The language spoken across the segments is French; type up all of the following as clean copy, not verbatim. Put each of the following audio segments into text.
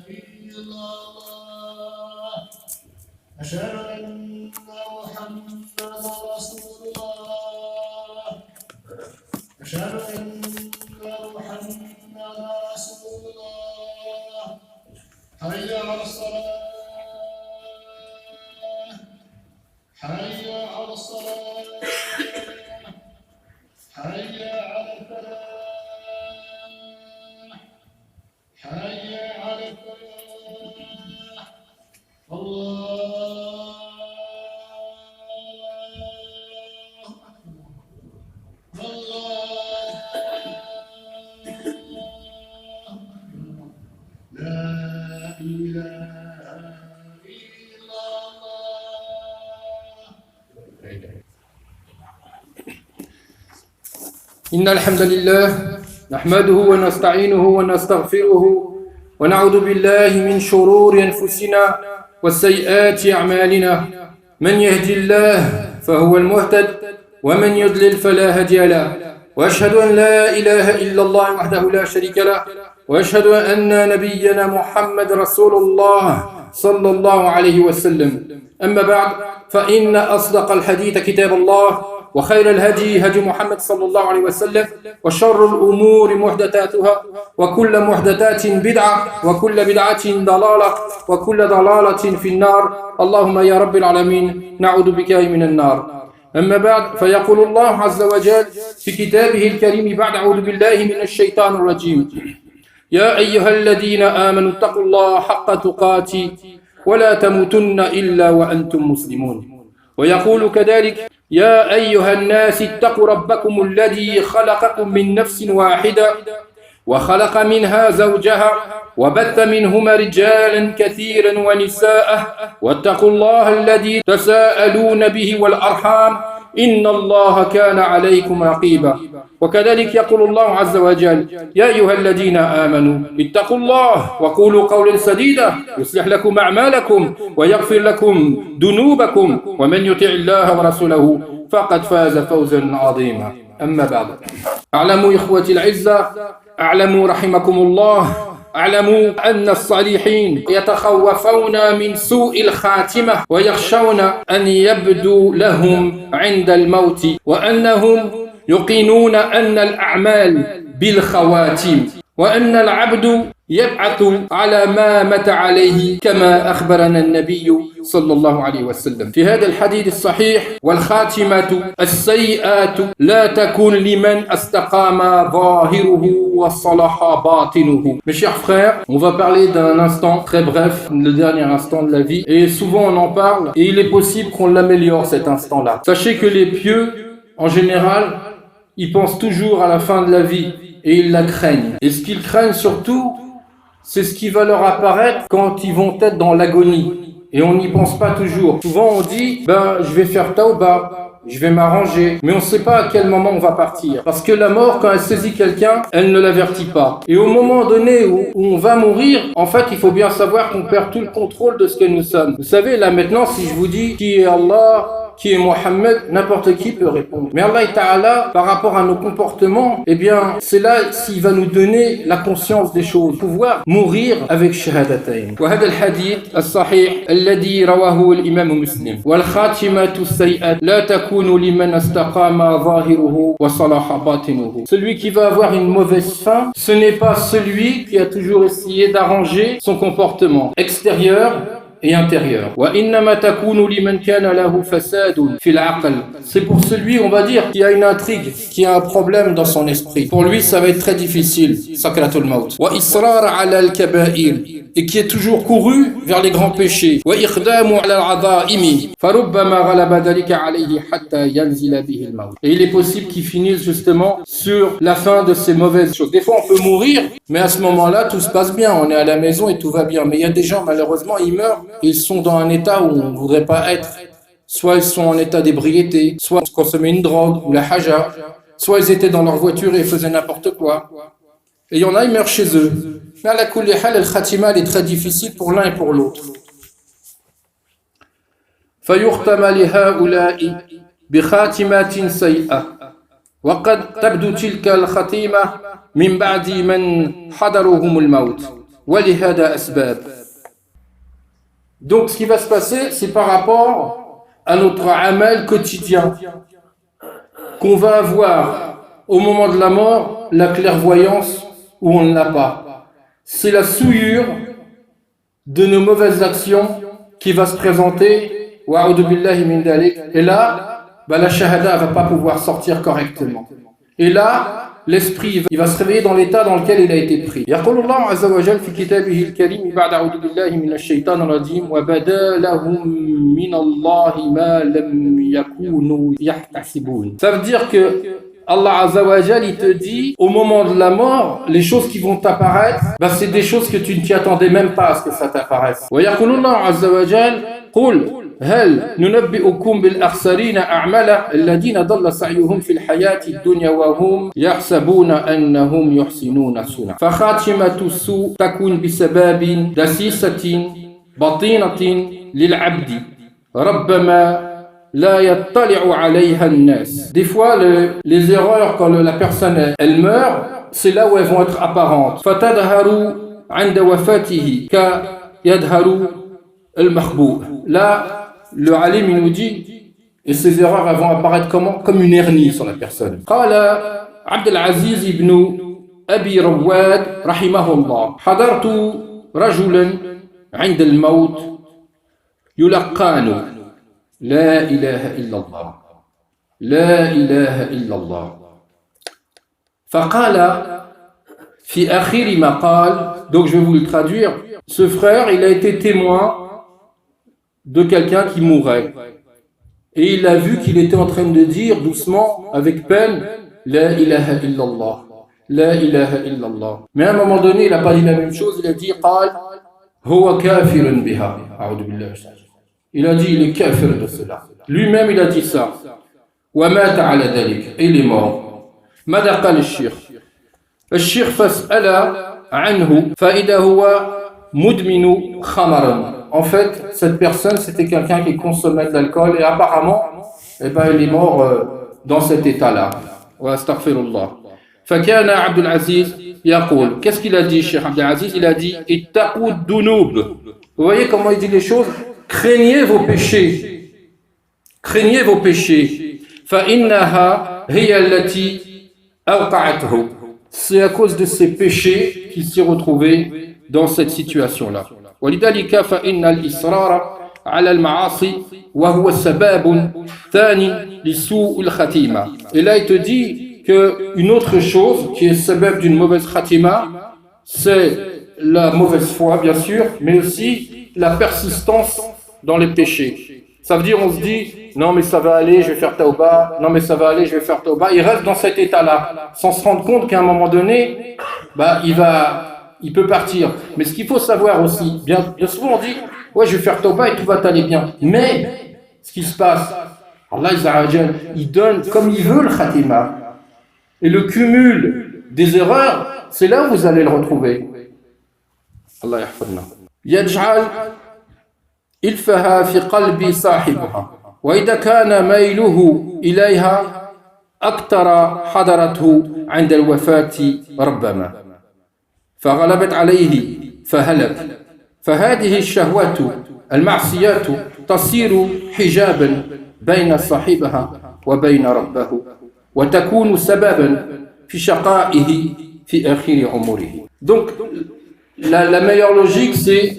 إلا الله أشهد أن محمدا رسول الله أشهد أن محمدا رسول الله حي على الصلاة حي على الصلاة حي على الفلاح حي على الفلاح الله الله لا إله إلا الله. إن الحمد لله نحمده ونستعينه ونستغفره ونعوذ بالله من شرور أنفسنا وسيئات أعمالنا من يهدي الله فهو المهتد ومن يضلل فلا هادي له وأشهد أن لا إله إلا الله وحده لا شريك له وأشهد أن نبينا محمد رسول الله صلى الله عليه وسلم أما بعد فإن أصدق الحديث كتاب الله وخير الهدي هدي محمد صلى الله عليه وسلم وشر الأمور محدثاتها وكل محدثات بدعة وكل بدعة ضلالة وكل ضلالة في النار اللهم يا رب العالمين نعوذ بك من النار. أما بعد فيقول الله عز وجل في كتابه الكريم بعد أعوذ بالله من الشيطان الرجيم يا أيها الذين آمنوا اتقوا الله حق تقاته ولا تموتن إلا وأنتم مسلمون. ويقول كذلك يا أيها الناس اتقوا ربكم الذي خلقكم من نفس واحدة وخلق منها زوجها وبث منهما رجالا كثيرا ونساء واتقوا الله الذي تساءلون به والأرحام إن الله كان عليكم رقيبا. وكذلك يقول الله عز وجل يا أيها الذين آمنوا اتقوا الله وقولوا قولا سديدا يصلح لكم أعمالكم ويغفر لكم ذنوبكم ومن يطع الله ورسوله فقد فاز فوزا عظيما. أما بعد اعلموا إخوتي الأعزاء اعلموا رحمكم الله اعلموا أن الصالحين يتخوفون من سوء الخاتمة ويخشون أن يبدو لهم عند الموت وأنهم يقينون أن الأعمال بالخواتيم وأن العبد يبعث على ما مات عليه كما أخبرنا النبي صلى الله عليه وسلم في هذا الحديث الصحيح والخاتمة السيئات لا تكون لمن استقام ظاهره وصلح باطنه. Mes chers frères, on va parler d'un instant très bref, le dernier instant de la vie, et souvent on en parle et il est possible qu'on l'améliore cet instant-là. Sachez que les pieux, en général, ils pensent toujours à la fin de la vie et ils la craignent. Et ce qu'ils craignent surtout, c'est ce qui va leur apparaître quand ils vont être dans l'agonie. Et on n'y pense pas toujours. Souvent on dit, je vais faire tauba, je vais m'arranger. Mais on ne sait pas à quel moment on va partir. Parce que la mort, quand elle saisit quelqu'un, elle ne l'avertit pas. Et au moment donné où on va mourir, en fait, il faut bien savoir qu'on perd tout le contrôle de ce que nous sommes. Vous savez, là maintenant, si je vous dis qui est Allah, qui est Mohammed, n'importe qui peut répondre. Mais Allah Ta'ala, par rapport à nos comportements, eh bien, c'est là s'il va nous donner la conscience des choses, pouvoir mourir avec shahadatayn. وهذا الحديث الصحيح الذي رواه الإمام مسلم والخاتمة السيئة لا تكون لمن استقام ظاهره وصلح باطنه. Celui qui va avoir une mauvaise fin, ce n'est pas celui qui a toujours essayé d'arranger son comportement extérieur et intérieur. C'est pour celui, on va dire, qui a une intrigue, qui a un problème dans son esprit. Pour lui, ça va être très difficile, sakratul maut. Et qui est toujours couru vers les grands péchés. Et il est possible qu'il finisse justement sur la fin de ces mauvaises choses. Des fois, on peut mourir, mais à ce moment-là, tout se passe bien. On est à la maison et tout va bien. Mais il y a des gens, malheureusement, ils meurent. Ils sont dans un état où on ne voudrait pas être. Soit ils sont en état d'ébriété, soit ils consommaient une drogue ou la haja, soit ils étaient dans leur voiture et ils faisaient n'importe quoi. Et il y en a, ils meurent chez eux. Mais à la kulli hal, le khatima est très difficile pour l'un et pour l'autre. فيختم لهؤلاء بخاتمات سيئة وقد تبدو تلك الختيمة من بعد من حضرهم الموت. ولهذا أسباب. Donc ce qui va se passer, c'est par rapport à notre amal quotidien, qu'on va avoir au moment de la mort la clairvoyance ou on ne l'a pas. C'est la souillure de nos mauvaises actions qui va se présenter, et là, la shahada ne va pas pouvoir sortir correctement. Et là, l'esprit il va se réveiller dans l'état dans lequel il a été pris. يقول الله عز وجل في كتابه الكريم بعد أعوذ بالله من الشيطان الرجيم وبدا لهم من الله ما لم يكونوا يحتسبون. Ça veut dire que Allah Azza wa Jal, il te dit, au moment de la mort, les choses qui vont t'apparaître, c'est des choses que tu ne t'y attendais même pas à ce que ça t'apparaisse. ويقول الله عز وجل قل هل ننبئكم بالأخسرين أعمالا الذين ضل سعيهم في الحياة الدنيا وهم يحسبون أنهم يحسنون صنعا فخاتمة السوء تكون بسبب دسيسة بطينة للعبد ربما لا يطلع عليها الناس. Des fois, les erreurs, quand la personne elle meurt, c'est là où elles vont être apparentes. فتظهر عند وفاته كيظهر المخبوء. Là, le alim il nous dit, et ces erreurs elles vont apparaître comment? Comme une hernie sur la personne. قال عبد العزيز بن أبي رواد رحمه الله حضرت رجلا عند الموت يلقان لا إله إلا الله لا إله إلا الله فقال في آخر ما قال. Donc je vais vous le traduire. Ce frère il a été témoin de quelqu'un qui mourait et il a vu qu'il était en train de dire doucement avec peine la ilaha illallah la ilaha illallah, mais à un moment donné il n'a pas dit la même chose, il a dit قال هو كافر بها أعوذ بالله. Il a dit il est kafir de cela, lui-même il a dit ça. ومات على ذلك, il est mort. ماذا قال الشيخ الشيخ فاسأل عنه فإذا هو مدمن خمر. En fait, cette personne, c'était quelqu'un qui consommait de l'alcool et apparemment, il est mort dans cet état-là. Wa astaghfirullah. فكان عبد العزيز يقول, qu'est-ce qu'il a dit, Cheikh Abdel Aziz? Il a dit ittaqu dunub. Vous voyez comment il dit les choses? Craignez vos péchés. Craignez vos péchés. فإنها هي التي أوقعته. C'est à cause de ces péchés qu'il s'est retrouvé dans cette situation-là. ولذلك فإن الإصرار على المعاصي وهو السبب ثاني لسوء الخاتمة. Et là il te dit qu'une autre chose qui est sabab d'une mauvaise khatima, c'est la mauvaise foi bien sûr, mais aussi la persistance dans les péchés. Ça veut dire on se dit non mais ça va aller, je vais faire tauba, non mais ça va aller, je vais faire tauba. Il reste dans cet état-là sans se rendre compte qu'à un moment donné il peut partir. Mais ce qu'il faut savoir aussi, bien souvent on dit ouais je vais faire tauba et tout va aller bien. Mais ce qui se passe, Allah il donne comme il veut le khatima. Et le cumul des erreurs, c'est là où vous allez le retrouver. Allah yahfadna. Yaj'al ilfaha fi qalbi sahibaha. Wa idha kana mayluhu ilayha aktara hadaratuhu 'inda al-wafati rabbama. فغلبت عليه فهلك فهذه الشهوات المعصيات تصير حجابا بين صاحبها وبين ربه وتكون سببا في شقائه في آخر عمره. Donc la meilleure logique c'est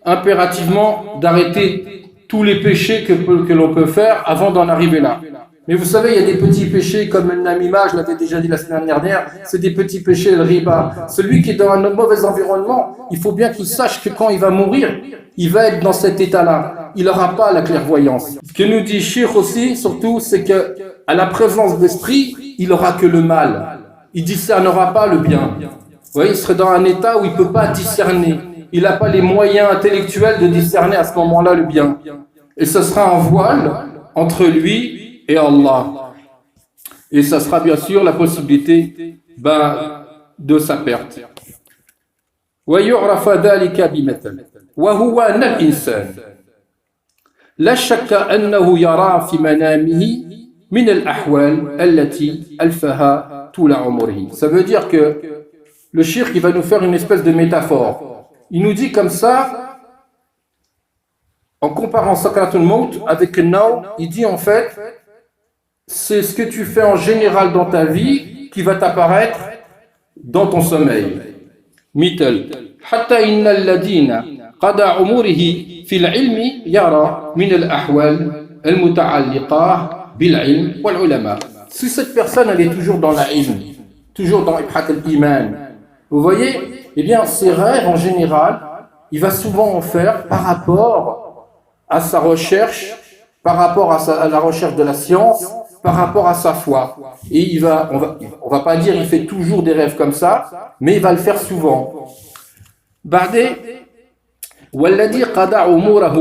impérativement d'arrêter tous les péchés que l'on peut faire avant d'en arriver là. Mais vous savez, il y a des petits péchés comme le namima, je l'avais déjà dit la semaine dernière, c'est des petits péchés, le riba. Celui qui est dans un mauvais environnement, il faut bien qu'il sache que quand il va mourir, il va être dans cet état-là. Il n'aura pas la clairvoyance. Ce que nous dit Cheikh aussi, surtout, c'est que à la présence d'esprit, il n'aura que le mal. Il discernera pas le bien. Vous voyez, il serait dans un état où il ne peut pas discerner. Il n'a pas les moyens intellectuels de discerner à ce moment-là le bien. Et ce sera un voile entre lui et Allah. Et ça sera bien sûr la possibilité de sa perte. ويعرف ذلك بمثل وهو أن الإنسان لا شك أنه يرى في منامه من الأحوال التي ألفها طول عمره. Ça veut dire que le shirk il va nous faire une espèce de métaphore. il nous dit comme ça, en comparant Sakratul Maut avec Naw, il dit en fait, c'est ce que tu fais en général dans ta vie qui va t'apparaître dans ton sommeil. مثل حتى إن الذين قضى عمره في العلم يرى من الأحوال المتعلقة بالعلم والعلماء. Si cette personne elle est toujours dans la ilm, toujours dans Ibhat al-Iman, vous voyez, eh bien ses rêves en général, il va souvent en faire par rapport à sa recherche, par rapport à la recherche de la science, par rapport à sa foi. Et on va pas dire il fait toujours des rêves comme ça, mais il va le faire souvent. بعد والذي قضى عمره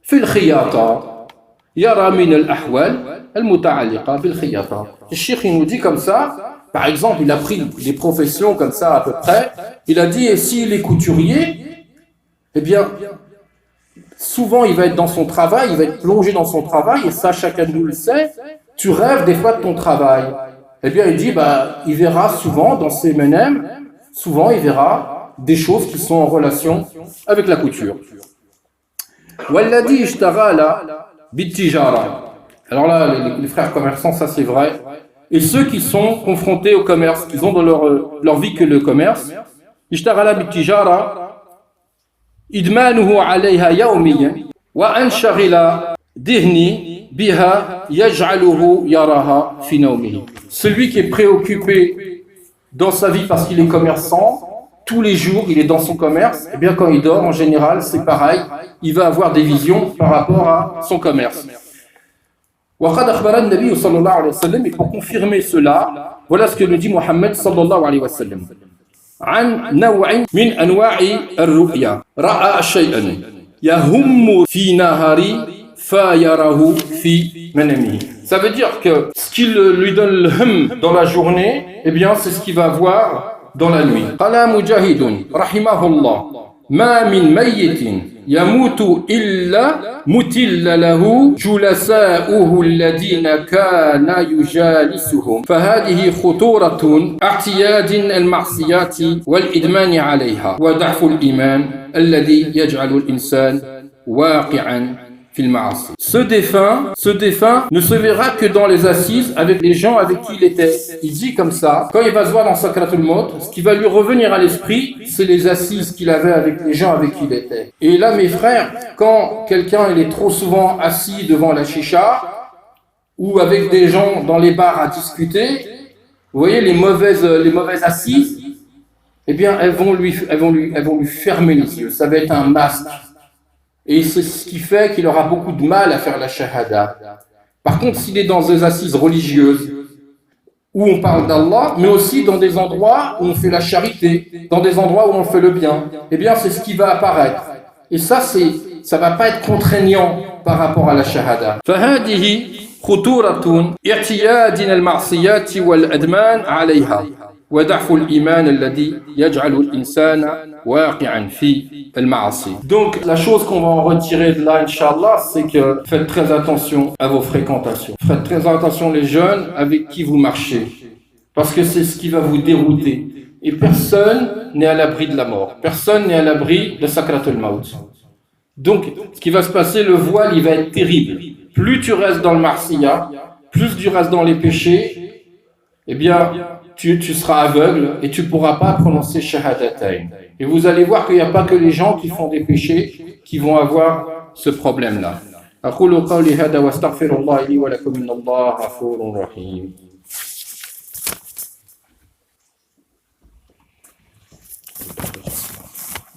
في الخياطة يرى من الأحوال المتعلقة بالخياطة. Le cheikh il nous dit comme ça, par exemple, il a pris des professions comme ça à peu près, il a dit et s'il est couturier, eh bien souvent, il va être dans son travail, il va être plongé dans son travail, et ça, chacun de nous le sait. Tu rêves des fois de ton travail. Eh bien, il dit, il verra souvent dans ses menem, souvent, il verra des choses qui sont en relation avec la couture. Walladhi ishtaghala bittijara. Alors là, les frères commerçants, ça c'est vrai. Et ceux qui sont confrontés au commerce, qui ont dans leur vie que le commerce, ishtaghala bittijara. إدمانه عليها يوميا وأنشغل ذهني بها يجعله يراها في نومه. Celui qui est préoccupé dans sa vie parce qu'il est commerçant, tous les jours il est dans son commerce, et bien quand il dort en général c'est pareil, il va avoir des visions par rapport à son commerce. وقد أخبر النبي صلى الله عليه وسلم, et pour confirmer cela, voilà ce que nous dit Mohammed صلى الله عليه وسلم. عن نوع من أنواع الرؤيا رأى شيئا يهم في نهاري فيراه في منامه. Ça veut dire que ce qui lui donne le hum dans la journée, eh bien c'est ce qu'il va voir dans la nuit. قال مجاهد رحمه الله ما من ميت يموت إلا متل له جلساؤه الذين كان يجالسهم فهذه خطورة اعتياد المعصيات والإدمان عليها وضعف الإيمان الذي يجعل الإنسان واقعا في المعاصي. Ce défunt ne se verra que dans les assises avec les gens avec qui il était. Il dit comme ça, quand il va se voir dans Sakratul Maut, ce qui va lui revenir à l'esprit, c'est les assises qu'il avait avec les gens avec qui il était. Et là, mes frères, quand quelqu'un il est trop souvent assis devant la chicha, ou avec des gens dans les bars à discuter, vous voyez les mauvaises assises, eh bien elles vont lui fermer les yeux. Ça va être un masque. Et c'est ce qui fait qu'il aura beaucoup de mal à faire la shahada. Par contre, s'il est dans des assises religieuses, où on parle d'Allah, mais aussi dans des endroits où on fait la charité, dans des endroits où on fait le bien, eh bien c'est ce qui va apparaître. Et ça va pas être contraignant par rapport à la shahada. فهذه خطورة اعتياد المعصيات والأدمان عليها وضعف الإيمان الذي يجعل الإنسان واقعا في المعاصي. Donc la chose qu'on va en retirer de là, Inch'Allah, c'est que faites très attention à vos fréquentations. Faites très attention les jeunes avec qui vous marchez, parce que c'est ce qui va vous dérouter. Et personne n'est à l'abri de la mort. Personne n'est à l'abri de Sakratul Maut. Donc ce qui va se passer, le voile, il va être terrible. Plus tu restes dans le marsiya, plus tu restes dans les péchés, eh bien tu seras aveugle et tu ne pourras pas prononcer shahadatayn. Et vous allez voir qu'il n'y a pas que les gens qui font des péchés qui vont avoir ce problème-là. أقول قولي هذا واستغفر الله لي ولكم إن الله غفور رحيم.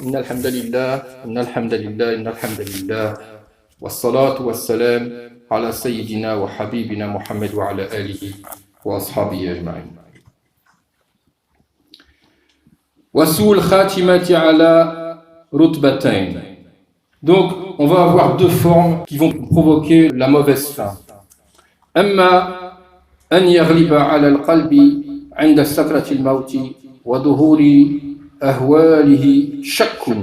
إن الحمد لله والصلاة والسلام على سيدنا وحبيبنا محمد وعلى آله وأصحابه أجمعين. وسوء الخاتمة على رتبتين. Donc, on va avoir deux formes qui vont provoquer la mauvaise fin. أما أن يغلب على القلب عند سكرة الموت وظهور أهواله شك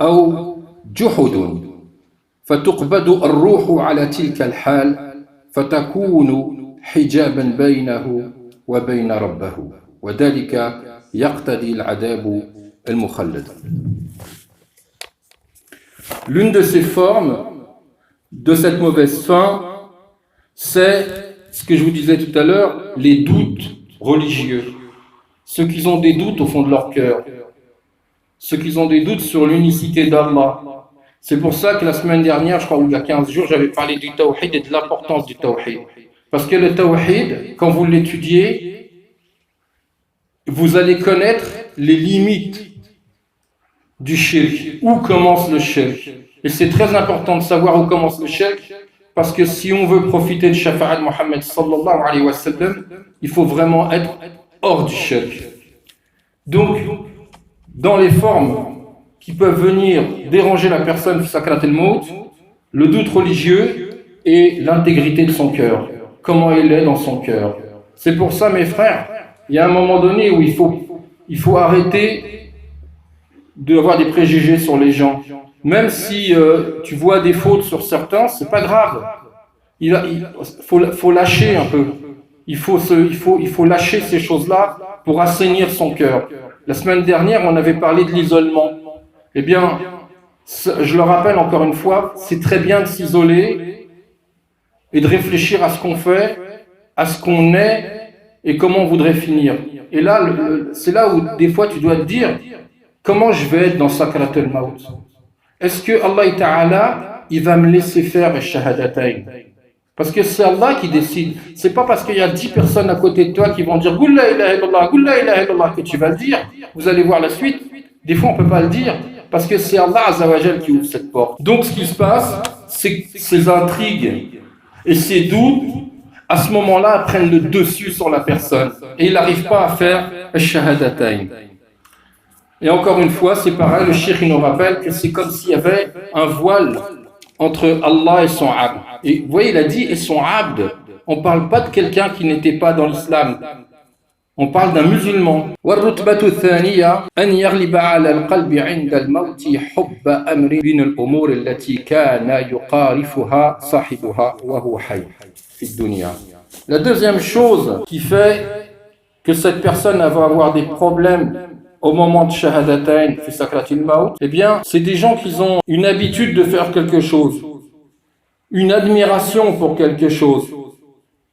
أو جحد فتقبض الروح على تلك الحال فتكون حجابا بينه وبين ربه وذلك يقتضي العذاب al-mukhallada. L'une de ces formes de cette mauvaise fin, c'est ce que je vous disais tout à l'heure, les doutes religieux. Ceux qui ont des doutes au fond de leur cœur. Ceux qui ont des doutes sur l'unicité d'Allah. C'est pour ça que la semaine dernière, je crois, ou il y a 15 jours, j'avais parlé du tawhid et de l'importance du tawhid. Parce que le tawhid, quand vous l'étudiez, vous allez connaître les limites du shirk. Où commence le shirk? Et c'est très important de savoir où commence le shirk, parce que si on veut profiter de Shafa'at Muhammad sallallahu alayhi wa sallam, il faut vraiment être hors du shirk. Donc, dans les formes qui peuvent venir déranger la personne fi sakrat al-maut, le doute religieux et l'intégrité de son cœur. Comment il est dans son cœur. C'est pour ça, mes frères, il y a un moment donné où il faut arrêter d'avoir des préjugés sur les gens. Même si tu vois des fautes sur certains, c'est pas grave. Il faut lâcher un peu. Il faut lâcher ces choses-là pour assainir son cœur. La semaine dernière, on avait parlé de l'isolement. Eh bien, je le rappelle encore une fois, c'est très bien de s'isoler et de réfléchir à ce qu'on fait, à ce qu'on est et comment on voudrait finir. Et là, c'est là où des fois tu dois te dire, comment je vais être dans Sakrat al-Maut? Est-ce que Allah Ta'ala, il va me laisser faire les shahadatayn? Parce que c'est Allah qui décide. C'est pas parce qu'il y a 10 personnes à côté de toi qui vont dire Qul la ilaha illallah, Qul la ilaha illallah que tu vas le dire. Vous allez voir la suite. Des fois, on peut pas le dire parce que c'est Allah Azza wa Jal qui ouvre cette porte. Donc, ce qui se passe, c'est que ces intrigues et ces doutes, à ce moment-là, prennent le dessus sur la personne. Et il n'arrive pas à faire shahadatayn. Et encore une fois, c'est pareil, le cheikh nous rappelle que c'est comme s'il y avait un voile entre Allah et son abd. Et vous voyez, il a dit et son abd. On ne parle pas de quelqu'un qui n'était pas dans l'islam. On parle d'un musulman. والرتبة الثانية أن يغلب على القلب عند الموت حب أمر من الأمور التي كان يقارفها صاحبها وهو حي في الدنيا. La deuxième chose qui fait que cette personne va avoir des problèmes au moment de shahadatayn fi sakratil maut, eh bien, c'est des gens qui ont une habitude de faire quelque chose, une admiration pour quelque chose,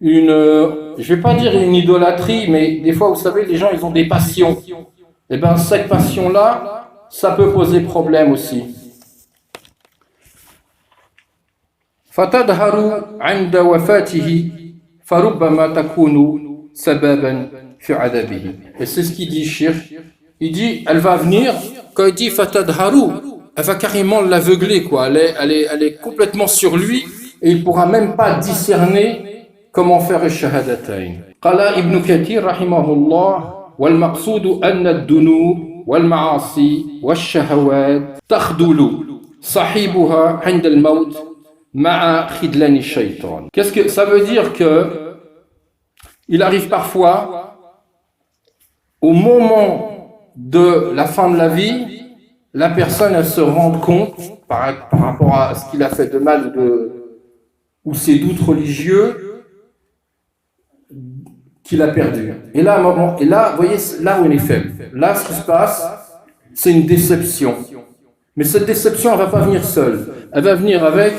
je vais pas dire une idolâtrie, mais des fois, vous savez, les gens, ils ont des passions. Eh bien, cette passion-là, ça peut poser problème aussi. فَتَظْهَرُ عِنْدَ وَفَاتِهِ فَرُبَّمَا تَكُونُ سَبَبًا فِي عَذَابِهِ. Et c'est ce qu'il dit, Shirk. Il dit, elle va venir, quand il dit fatadharu, elle va carrément l'aveugler, quoi. Elle est complètement sur lui et il ne pourra même pas discerner comment faire le shahadatayn. Qala Ibn Kathir, rahimahullah, wal maqsoud anna ad-dunub wal ma'asi wal shahawat takhdulu sahibuha 'inda al-maut ma'a khidlan ash-shaytan. Qu'est-ce que ça veut dire? Que il arrive parfois au moment de la fin de la vie, la personne elle se rend compte par rapport à ce qu'il a fait de mal ou ses doutes religieux qu'il a perdu. Et là, vous voyez, là où on est faible. Là, ce qui se passe, c'est une déception. Mais cette déception, elle ne va pas venir seule. Elle va venir avec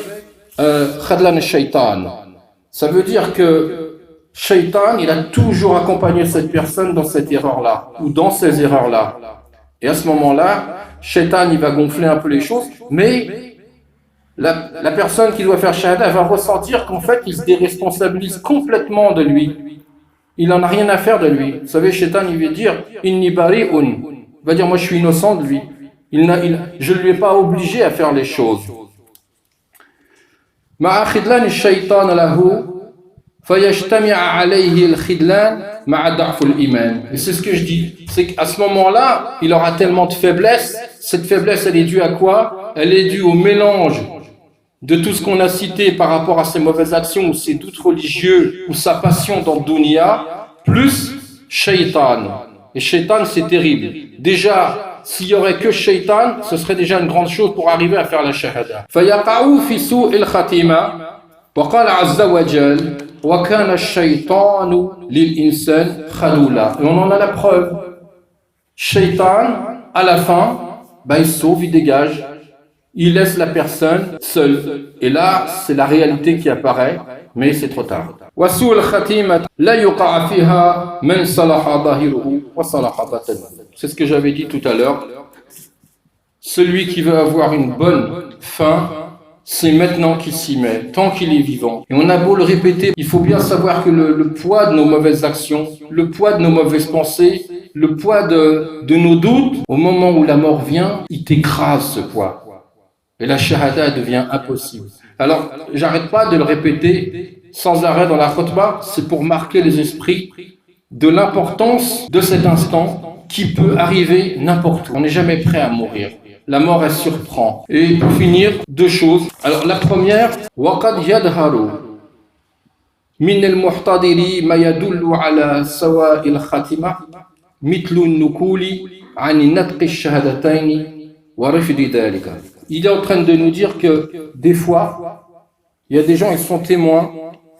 khadlan shaitan. Ça veut dire que Shaitan, il a toujours accompagné cette personne dans cette erreur-là, ou dans ces erreurs-là. Et à ce moment-là, Shaitan, il va gonfler un peu les choses, mais la personne qui doit faire shahada, elle va ressentir qu'en fait, il se déresponsabilise complètement de lui. Il n'en a rien à faire de lui. Vous savez, Shaitan, il va dire « Inni bari'un ». Il va dire « Moi, je suis innocent de lui. Je ne lui ai pas obligé à faire les choses. » مع خذلان الشيطان له فيجتمع عليه الخذلان مع ضعف الإيمان. Et c'est ce que je dis, c'est qu'à ce moment-là, il aura tellement de faiblesse. Cette faiblesse, elle est due à quoi? Elle est due au mélange de tout ce qu'on a cité par rapport à ses mauvaises actions ou ses doutes religieux ou sa passion dans le dunya, plus shaitan. Et shaitan, c'est terrible. Déjà, s'il y aurait que shaitan, ce serait déjà une grande chose pour arriver à faire la shahada. فيقعوا في سوء الخاتمة وقال عز وجل وكان الشيطان للإنسان خذولا. Et on en a la preuve. Shaitan, à la fin, il se sauve, il dégage, il laisse la personne seule. Et là, c'est la réalité qui apparaît, mais c'est trop tard. C'est ce que j'avais dit tout à l'heure. Celui qui veut avoir une bonne fin, c'est maintenant qu'il s'y met, tant qu'il est vivant. Et on a beau le répéter, il faut bien savoir que le poids de nos mauvaises actions, le poids de nos mauvaises pensées, le poids de nos doutes, au moment où la mort vient, il t'écrase ce poids. Et la shahada devient impossible. Alors, j'arrête pas de le répéter sans arrêt dans la khutbah, c'est pour marquer les esprits de l'importance de cet instant qui peut arriver n'importe où. On n'est jamais prêt à mourir. La mort, elle surprend. Et pour finir, deux choses. Alors, la première, وَقَدْ يَدْهَرُ مِنَ الْمُحْتَضِرِ مَا يَدُلُّ عَلَى سَوَاءِ الْخَاتِمَةِ مِثْلُ النُّكُولِ عَنِ نَطْقِ الشَّهَادَتَيْنِ وَرَفْضِ ذَلِكَ. Il est en train de nous dire que des fois, il y a des gens, ils sont témoins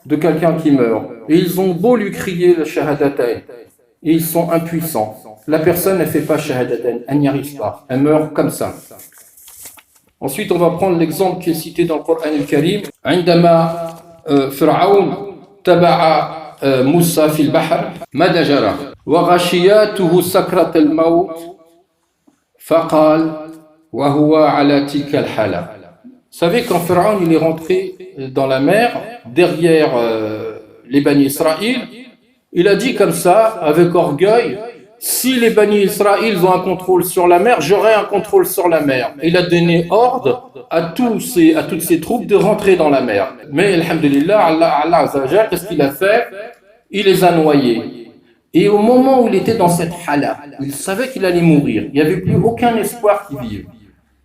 de quelqu'un qui meurt. Et ils ont beau lui crier le shahadatayn. Et ils sont impuissants. La personne ne fait pas shahadatayn, elle n'y arrive pas. Elle meurt comme ça. Ensuite, on va prendre l'exemple qui est cité dans le Coran al-Karim. عندما فرعون تبع موسى في البحر ماذا جرى وغشياته سكرة الموت فقال وهو على تلك الحالة. Vous savez, quand Pharaon il est rentré dans la mer, derrière les Bani Israël, il a dit comme ça, avec orgueil, si les Bani Israël ont un contrôle sur la mer, j'aurai un contrôle sur la mer. Il a donné ordre à toutes ses troupes de rentrer dans la mer. Mais, alhamdulillah, Allah Azza wa Jalla, qu'est-ce qu'il a fait? Il les a noyés. Et au moment où il était dans cette hala, il savait qu'il allait mourir. Il n'y avait plus aucun espoir qu'il vive.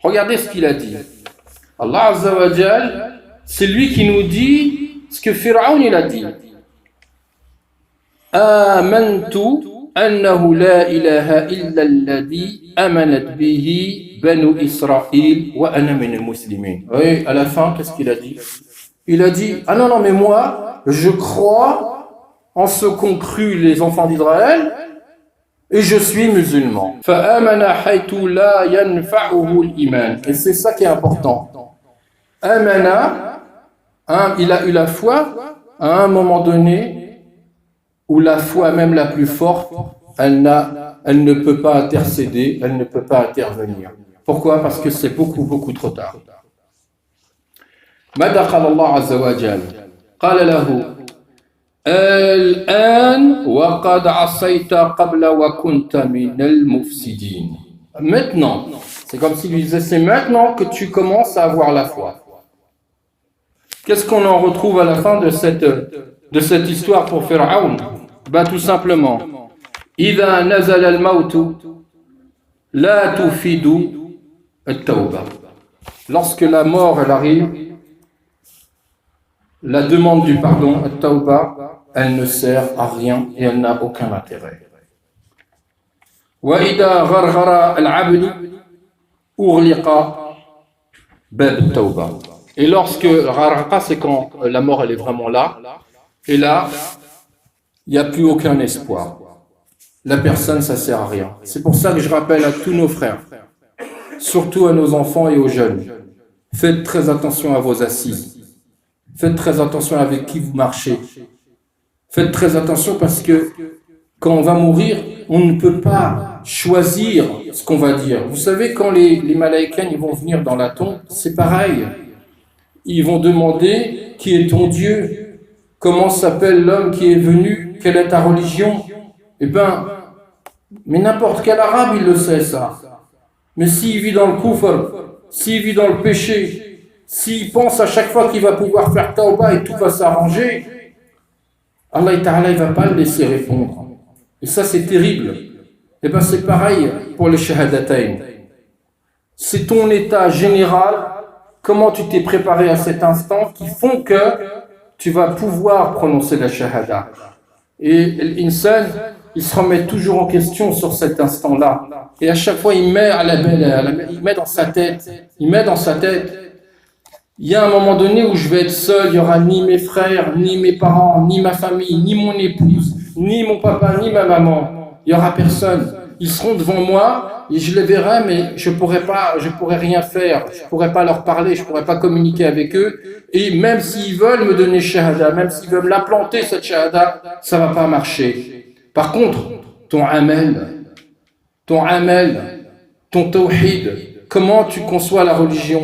Regardez ce qu'il a dit. Allah Azza wa Jalla, c'est lui qui nous dit ce que Pharaon il a dit. Amantu annahu la ilaha illa alladhi amanat bihi banu Israël wa ana min al-muslimin. Oui, à la fin, qu'est-ce qu'il a dit? Il a dit, ah non, mais moi, je crois en ce qu'ont cru les enfants d'Israël et je suis musulman. Fa'amana haytu la yanfa'uhu al-iman. Et c'est ça qui est important. Amana, il a eu la foi à un moment donné où la foi même la plus forte, elle ne peut pas intercéder, elle ne peut pas intervenir. Pourquoi? Parce que c'est beaucoup trop tard. ماذا قال الله عز وجل قال له الآن وقد عصيت قبل وكنت من المفسدين. Maintenant, c'est comme s'il lui disait, c'est maintenant que tu commences à avoir la foi. Qu'est-ce qu'on en retrouve à la fin de cette histoire pour Pharaon? Tout simplement, إذا نزل الموت لا تفيد التوبة. Lorsque la mort elle arrive, la demande du pardon, التوبة, elle ne sert à rien et elle n'a aucun intérêt. وإذا غرغر العبد أغلق باب التوبة. Et lorsque Gharqa, c'est quand la mort elle est vraiment là, et là, il n'y a plus aucun espoir. La personne, ça ne sert à rien. C'est pour ça que je rappelle à tous nos frères, surtout à nos enfants et aux jeunes, faites très attention à vos assises. Faites très attention avec qui vous marchez. Faites très attention parce que quand on va mourir, on ne peut pas choisir ce qu'on va dire. Vous savez, quand les malaïkas ils vont venir dans la tombe, c'est pareil. Ils vont demander qui est ton Dieu, comment s'appelle l'homme qui est venu, quelle est ta religion. Mais n'importe quel arabe il le sait ça. Mais s'il vit dans le kufr, s'il vit dans le péché, s'il pense à chaque fois qu'il va pouvoir faire tauba et tout va s'arranger, Allah Ta'ala il va pas le laisser répondre. Et ça c'est terrible. C'est pareil pour les shahadatayn. C'est ton état général. Comment tu t'es préparé à cet instant qui font que tu vas pouvoir prononcer la shahada. Et l'insan, il se remet toujours en question sur cet instant-là. Et à chaque fois, il met à la belle, il met dans sa tête, il y a un moment donné où je vais être seul, il n'y aura ni mes frères, ni mes parents, ni ma famille, ni mon épouse, ni mon papa, ni ma maman. Il n'y aura personne. ils seront devant moi et je les verrai, mais je pourrai rien faire, je pourrai pas leur parler, je pourrai pas communiquer avec eux. Et même s'ils veulent me donner shahada, même s'ils veulent l'implanter cette shahada, ça va pas marcher. Par contre, ton amal, ton tawhid, comment tu conçois la religion,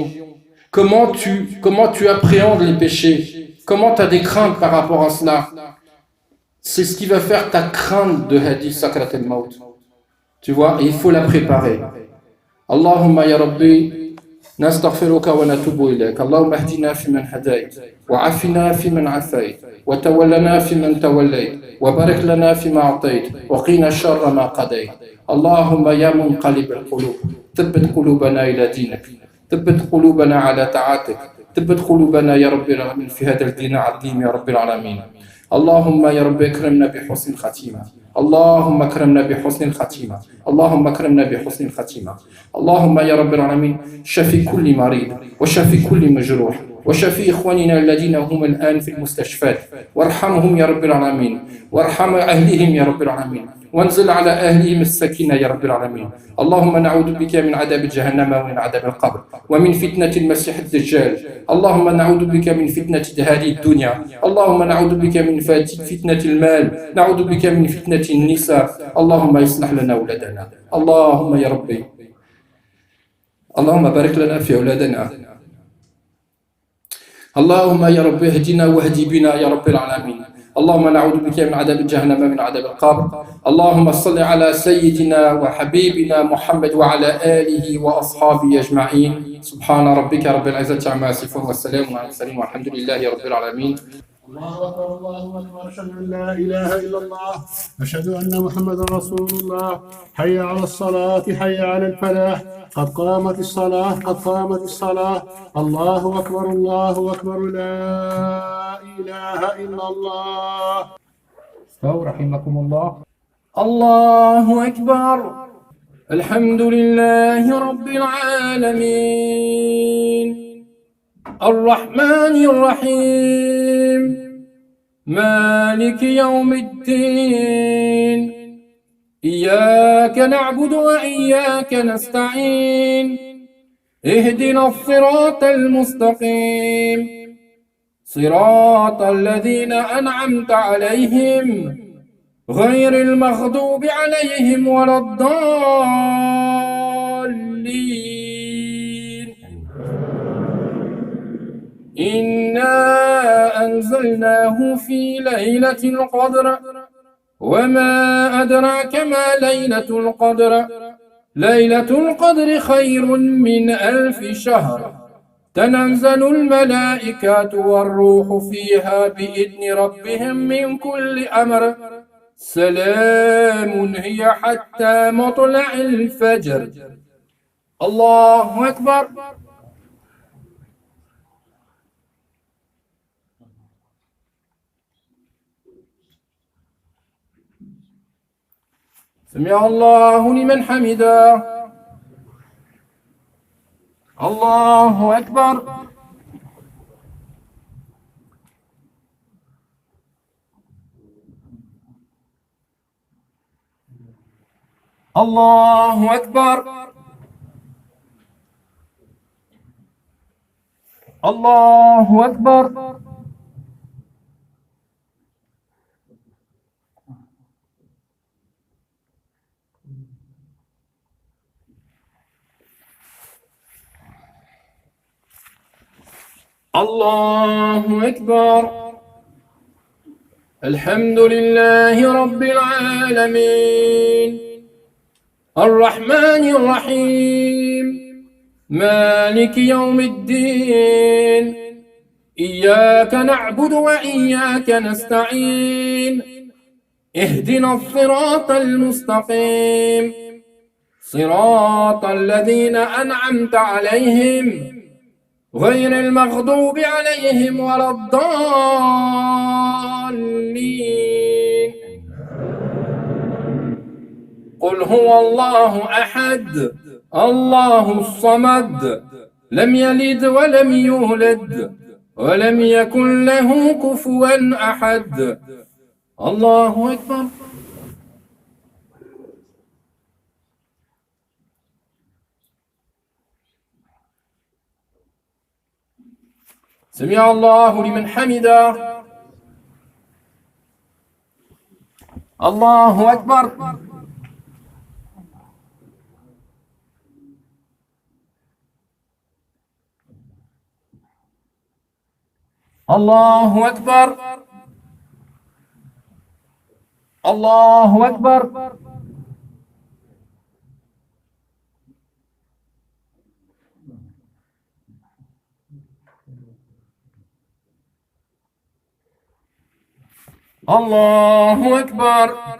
comment tu appréhendes les péchés, comment tu as des craintes par rapport à cela, c'est ce qui va faire ta crainte de hadith sakrat al-maut. Tu vois, et il faut la préparer. Allahumma ya Rabbi, nastaghfiruka wa natubu ilayk. Allahumma ahdina fi man hadayt, wa afina fi man afayt, wa tawallana fi man tawallayt, wa barik lana fi ma atayt, wa qina sharra ma qadayt. Allahumma ya munqalib al-qulub, thabbit qulubana ila dinak, thabbit qulubana ala ta'atik, thabbit qulubana ya Rabbi al-alamin fi hadha al-din al-azim ya Rabbi al-alamin. اللهم يا رب اكرمنا بحسن الخاتمة اللهم اكرمنا بحسن الخاتمة اللهم اكرمنا بحسن الخاتمة اللهم يا رب العالمين شفي كل مريض وشفي كل مجروح وشفي إخواننا الذين هم الآن في المستشفيات وارحمهم يا رب العالمين وارحم أهلهم يا رب العالمين وانزل على أهلهم السكينة يا رب العالمين اللهم نعوذ بك من عذاب جهنم ومن عذاب القبر ومن فتنة المسيح الدجال اللهم نعوذ بك من فتنة هذه الدنيا اللهم نعوذ بك من فتنة المال نعوذ بك من فتنة النساء اللهم يصلح لنا أولادنا اللهم يا ربي اللهم بارك لنا في أولادنا اللهم يا رب اهدنا واهدي بنا يا رب العالمين اللهم نعوذ بك من عذاب جهنم ومن عذاب القبر اللهم صل على سيدنا وحبيبنا محمد وعلى آله وأصحابه أجمعين سبحان ربك رب العزة عما يصفون والسلام على المرسلين والحمد لله رب العالمين الله أكبر الله أكبر أشهد أن لا إله إلا الله أشهد أن محمدا رسول الله حي على الصلاة حي على الفلاح قد قامت الصلاة قد قامت الصلاة الله أكبر لا إله إلا الله استووا رحمكم الله الله أكبر الحمد لله رب العالمين الرحمن الرحيم مالك يوم الدين إياك نعبد وإياك نستعين اهدنا الصراط المستقيم صراط الذين أنعمت عليهم غير المغضوب عليهم ولا الضالين إنا أنزلناه في ليلة القدر وما أدراك ما ليلة القدر ليلة القدر خير من 1000 شهر تنزل الملائكة والروح فيها بإذن ربهم من كل أمر سلام هي حتى مطلع الفجر الله أكبر سمع الله لمن حمده الله أكبر الله أكبر الله أكبر الله أكبر الحمد لله رب العالمين الرحمن الرحيم مالك يوم الدين إياك نعبد وإياك نستعين اهدنا الصراط المستقيم صراط الذين أنعمت عليهم غير المغضوب عليهم ولا الضالين قل هو الله أحد الله الصمد لم يلد ولم يولد ولم يكن له كفوا أحد الله أكبر سمع الله لمن حمده. الله أكبر. الله أكبر. الله أكبر. الله أكبر.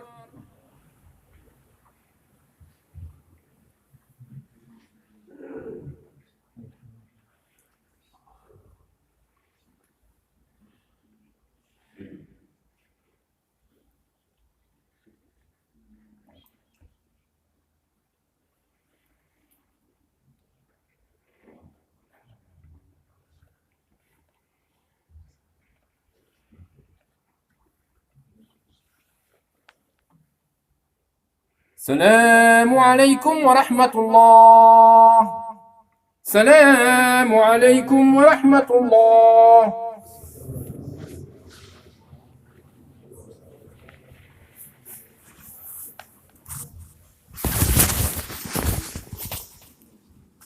السلام عليكم ورحمة الله. السلام عليكم ورحمة الله.